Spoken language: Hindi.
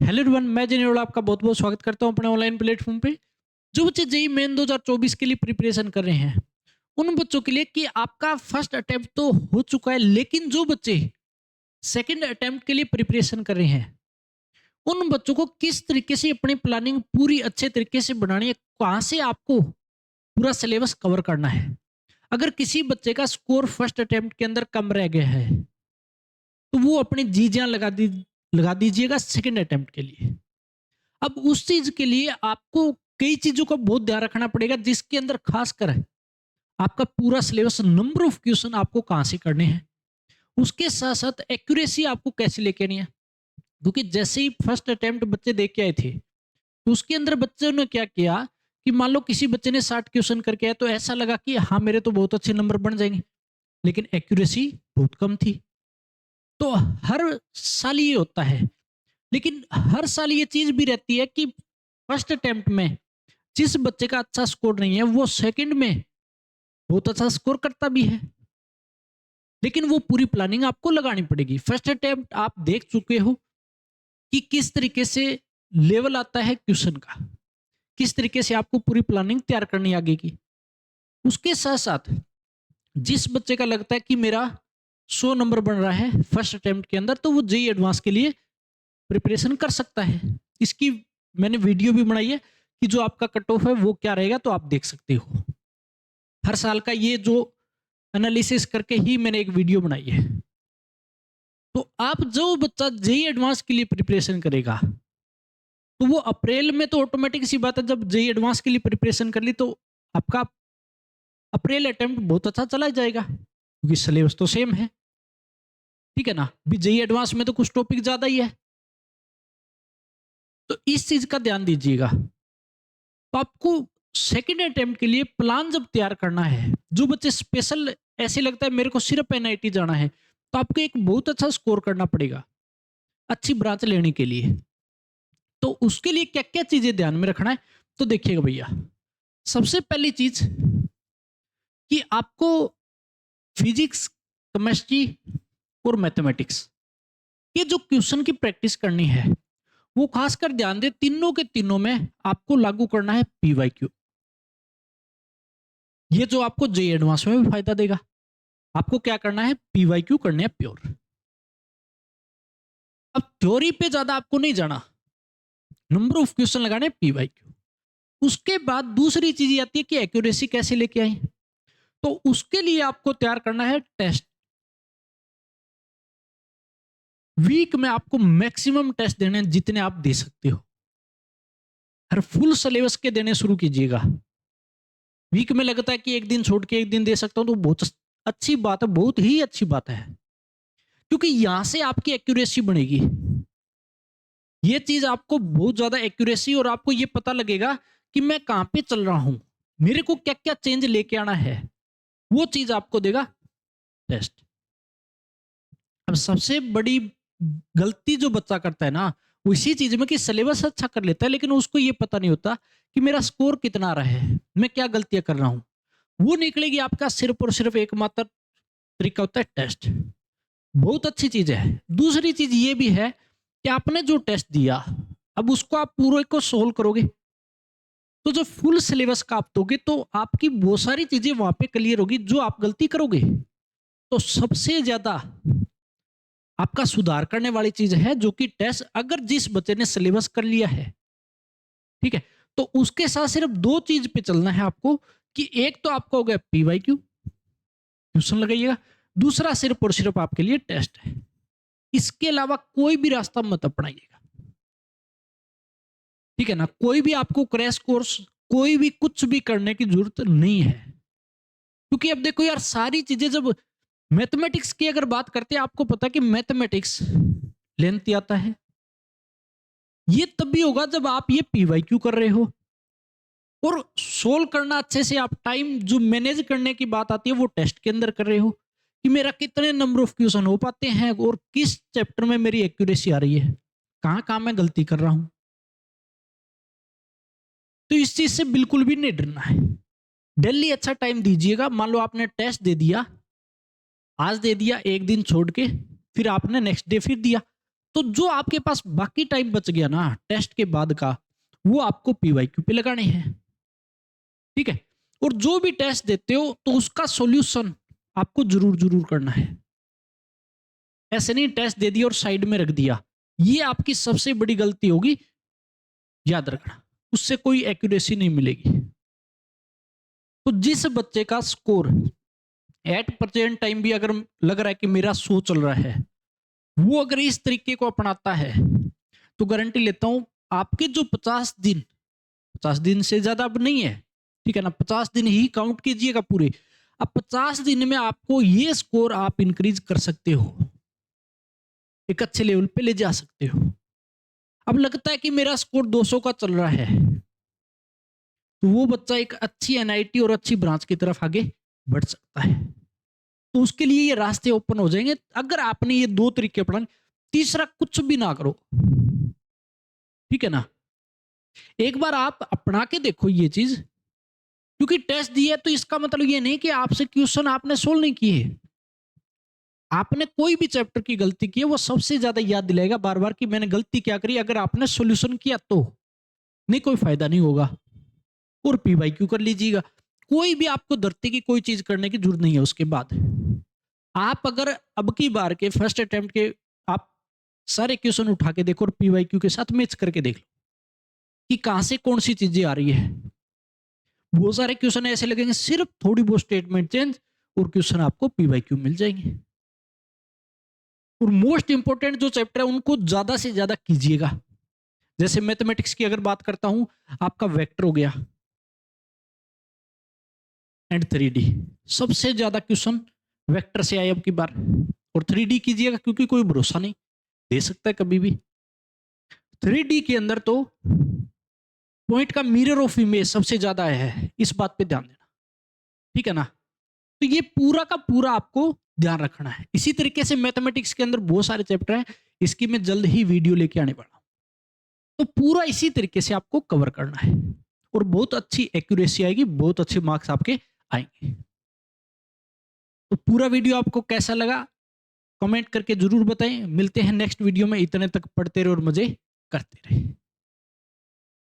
हेलो एवरीवन, मैं जेनेरल आपका बहुत बहुत स्वागत करता हूं अपने ऑनलाइन प्लेटफॉर्म पे। जो बच्चे जेई मेन 2024 के लिए प्रिपरेशन कर रहे हैं उन बच्चों के लिए कि आपका फर्स्ट अटेम्प्ट तो हो चुका है, लेकिन जो बच्चे सेकंड अटेम्प्ट के लिए प्रिपरेशन कर रहे हैं उन बच्चों को किस तरीके से अपनी प्लानिंग पूरी अच्छे तरीके से बनानी है, कहाँ से आपको पूरा सिलेबस कवर करना है। अगर किसी बच्चे का स्कोर फर्स्ट अटेम्प्ट के अंदर कम रह गया है तो वो अपनी जी जान लगा दीजिएगा सेकंड अटेम्प्ट के लिए। अब उस चीज के लिए आपको कई चीजों का बहुत ध्यान रखना पड़ेगा, जिसके अंदर खासकर आपका पूरा सिलेबस, नंबर ऑफ क्वेश्चन आपको कहां से करने हैं, उसके साथ साथ एक्यूरेसी आपको कैसे लेके आनी है। क्योंकि जैसे ही फर्स्ट अटेम्प्ट बच्चे दे के आए थे तो उसके अंदर बच्चों ने क्या किया कि मान लो किसी बच्चे ने 60 क्वेश्चन करके आया तो ऐसा लगा कि हाँ मेरे तो बहुत अच्छे नंबर बन जाएंगे, लेकिन एक्यूरेसी बहुत कम थी। तो हर साल ये होता है, लेकिन हर साल ये चीज भी रहती है कि फर्स्ट अटेम्प्ट में जिस बच्चे का अच्छा स्कोर नहीं है वो सेकंड में बहुत अच्छा स्कोर करता भी है, लेकिन वो पूरी प्लानिंग आपको लगानी पड़ेगी। फर्स्ट अटेम्प्ट आप देख चुके हो कि किस तरीके से लेवल आता है क्वेश्चन का, किस तरीके से आपको पूरी प्लानिंग तैयार करनी है आगे की। उसके साथ साथ जिस बच्चे का लगता है कि मेरा 100 नंबर बन रहा है फर्स्ट अटेम्प्ट के अंदर, तो वो जेई एडवांस के लिए प्रिपरेशन कर सकता है। इसकी मैंने वीडियो भी बनाई है कि जो आपका कट ऑफ है वो क्या रहेगा, तो आप देख सकते हो। हर साल का ये जो एनालिसिस करके ही मैंने एक वीडियो बनाई है। तो आप जो बच्चा जेई एडवांस के लिए प्रिपरेशन करेगा तो वो अप्रैल में तो ऑटोमेटिक सी बात है, जब जेई एडवांस के लिए प्रिपरेशन कर ली तो आपका अप्रैल अटेम्प्ट बहुत अच्छा चला जाएगा, क्योंकि सिलेबस तो सेम है। ठीक है ना, भी जेई एडवांस में तो कुछ टॉपिक ज्यादा ही है, तो इस चीज का ध्यान दीजिएगा। तो आपको सेकेंड अटेम्प्ट के लिए प्लान जब तैयार करना है, जो बच्चे स्पेशल ऐसे लगता है मेरे को सिर्फ एनआईटी जाना है, तो आपको एक बहुत अच्छा स्कोर करना पड़ेगा अच्छी ब्रांच लेने के लिए। तो उसके लिए क्या क्या चीजें ध्यान में रखना है, तो देखिएगा भैया। सबसे पहली चीज कि आपको फिजिक्स, केमिस्ट्री और मैथमेटिक्स, ये जो क्वेश्चन की प्रैक्टिस करनी है वो खासकर ध्यान दे, तीनों के तीनों में आपको लागू करना है पीवाईक्यू। ये जो आपको जेई एडवांस में भी फायदा देगा। आपको क्या करना है, पीवाईक्यू करने हैं प्योर। अब थ्योरी पे ज्यादा आपको नहीं जाना, नंबर ऑफ क्वेश्चन लगाने पीवाईक्यू। उसके बाद दूसरी चीज आती है कि एक्यूरेसी कैसे लेके आए, तो उसके लिए आपको तैयार करना है टेस्ट। वीक में आपको मैक्सिमम टेस्ट देने हैं, जितने आप दे सकते हो। हर फुल सिलेबस के देने शुरू कीजिएगा। वीक में लगता है कि एक दिन छोड़ के एक दिन दे सकता हूं, तो बहुत अच्छी बात है, बहुत ही अच्छी बात है, क्योंकि यहां से आपकी एक्यूरेसी बनेगी। ये चीज आपको बहुत ज्यादा एक्यूरेसी, और आपको ये पता लगेगा कि मैं कहां पे चल रहा हूं, मेरे को क्या क्या चेंज लेके आना है, वो चीज आपको देगा टेस्ट। अब सबसे बड़ी गलती जो बच्चा करता है ना, वो इसी चीज में कि सिलेबस अच्छा कर लेता है, लेकिन उसको ये पता नहीं होता कि मेरा स्कोर कितना आ रहा है, मैं क्या गलतियां कर रहा हूं। वो निकलेगी आपका सिर्फ और सिर्फ एकमात्र तरीका होता है टेस्ट। बहुत अच्छी चीज है। दूसरी चीज ये भी है कि आपने जो टेस्ट दिया, अब उसको आप पूरे को सोल्व करोगे, तो जो फुल सिलेबस का आप दोगे तो आपकी बहुत सारी चीजें वहां पे क्लियर होगी जो आप गलती करोगे। तो सबसे ज्यादा आपका सुधार करने वाली चीज है जो कि टेस्ट, अगर जिस बच्चे ने सिलेबस कर लिया है, ठीक है, तो उसके साथ सिर्फ दो चीज पे चलना है आपको, कि एक तो आपका हो गया पीवाईक्यू, क्वेश्चन लगाइएगा। दूसरा सिर्फ और सिर्फ आपके लिए टेस्ट है। इसके अलावा कोई भी रास्ता मत अपनाइएगा। ठीक है ना, कोई भी आपको क्रैश कोर्स, कोई भी कुछ भी करने की जरूरत नहीं है। क्योंकि अब देखो यार, सारी चीजें जब मैथमेटिक्स की अगर बात करते हैं, आपको पता है कि मैथमेटिक्स लेंथ आता है, ये तब भी होगा जब आप ये पीवाईक्यू कर रहे हो, और सोल्व करना अच्छे से, आप टाइम जो मैनेज करने की बात आती है वो टेस्ट के अंदर कर रहे हो, कि मेरा कितने नंबर ऑफ क्वेश्चन हो पाते हैं और किस चैप्टर में मेरी एक्यूरेसी आ रही है, कहां कहां मैं गलती कर रहा हूं। तो इस चीज से बिल्कुल भी नहीं डरना है। डेली अच्छा टाइम दीजिएगा। मान लो आपने टेस्ट दे दिया, आज दे दिया, एक दिन छोड़ के फिर आपने नेक्स्ट डे फिर दिया, तो जो आपके पास बाकी टाइम बच गया ना टेस्ट के बाद का, वो आपको पीवाईक्यू पे लगाने हैं। ठीक है? और जो भी टेस्ट देते हो तो उसका सॉल्यूशन आपको जरूर जरूर करना है। ऐसे नहीं टेस्ट दे दिया और साइड में रख दिया, ये आपकी सबसे बड़ी गलती होगी, याद रखना। उससे कोई एक्यूरेसी नहीं मिलेगी। तो जिस बच्चे का स्कोर एट प्रेजेंट टाइम भी अगर लग रहा है कि मेरा 100 चल रहा है, वो अगर इस तरीके को अपनाता है तो गारंटी लेता हूं आपके जो 50 दिन से ज्यादा अब नहीं है, ठीक है ना, 50 दिन ही काउंट कीजिएगा पूरे। अब 50 दिन में आपको ये स्कोर आप इंक्रीज कर सकते हो, एक अच्छे लेवल पे ले जा सकते हो। अब लगता है कि मेरा स्कोर 200 का चल रहा है, तो वो बच्चा एक अच्छी एनआईटी और अच्छी ब्रांच की तरफ आगे बढ़ सकता है। तो उसके लिए ये रास्ते ओपन हो जाएंगे अगर आपने ये 2 तरीके अपनाए। तीसरा कुछ भी ना करो, ठीक है ना। एक बार आप अपना के देखो ये चीज, क्योंकि टेस्ट दिया है तो इसका मतलब ये नहीं कि आपसे क्वेश्चन आपने सोल्व नहीं किए। आपने कोई भी चैप्टर की गलती की है वो सबसे ज्यादा याद दिलाएगा बार बार कि मैंने गलती क्या करी, अगर आपने सॉल्यूशन किया तो। नहीं कोई फायदा नहीं होगा। और पीवाईक्यू कर लीजिएगा। कोई भी आपको धरती की कोई चीज करने की जरूरत नहीं है उसके बाद। आप अगर अब की बार के फर्स्ट अटेम्प्ट के आप सारे क्वेश्चन उठा के देखो और पीवाईक्यू के साथ मैच करके देख लो कि कहां से कौन सी चीजें आ रही है। बहुत सारे क्वेश्चन ऐसे लगेंगे सिर्फ थोड़ी बहुत स्टेटमेंट चेंज और क्वेश्चन आपको पीवाईक्यू मिल जाएंगे। और मोस्ट इंपोर्टेंट जो चैप्टर है उनको ज्यादा से ज्यादा कीजिएगा। जैसे मैथमेटिक्स की अगर बात करता हूं, आपका वेक्टर हो गया एंड 3D, सबसे ज्यादा क्वेश्चन वेक्टर से आए अब की बार। और 3D कीजिएगा क्योंकि कोई भरोसा नहीं, दे सकता है कभी भी। 3D के अंदर तो पॉइंट का मिरर ऑफ इमेज सबसे ज्यादा है, इस बात पे ध्यान देना, ठीक है ना। तो ये पूरा का पूरा आपको ध्यान रखना है। इसी तरीके से मैथमेटिक्स के अंदर बहुत सारे चैप्टर हैं, इसकी मैं जल्द ही वीडियो लेके आने वाला हूं। तो पूरा इसी तरीके से आपको कवर करना है और बहुत अच्छी एक्यूरेसी आएगी, बहुत अच्छे मार्क्स आपके आएंगे। तो पूरा वीडियो आपको कैसा लगा कमेंट करके जरूर बताएं। मिलते हैं नेक्स्ट वीडियो में, इतने तक पढ़ते रहे और मजे करते रहे।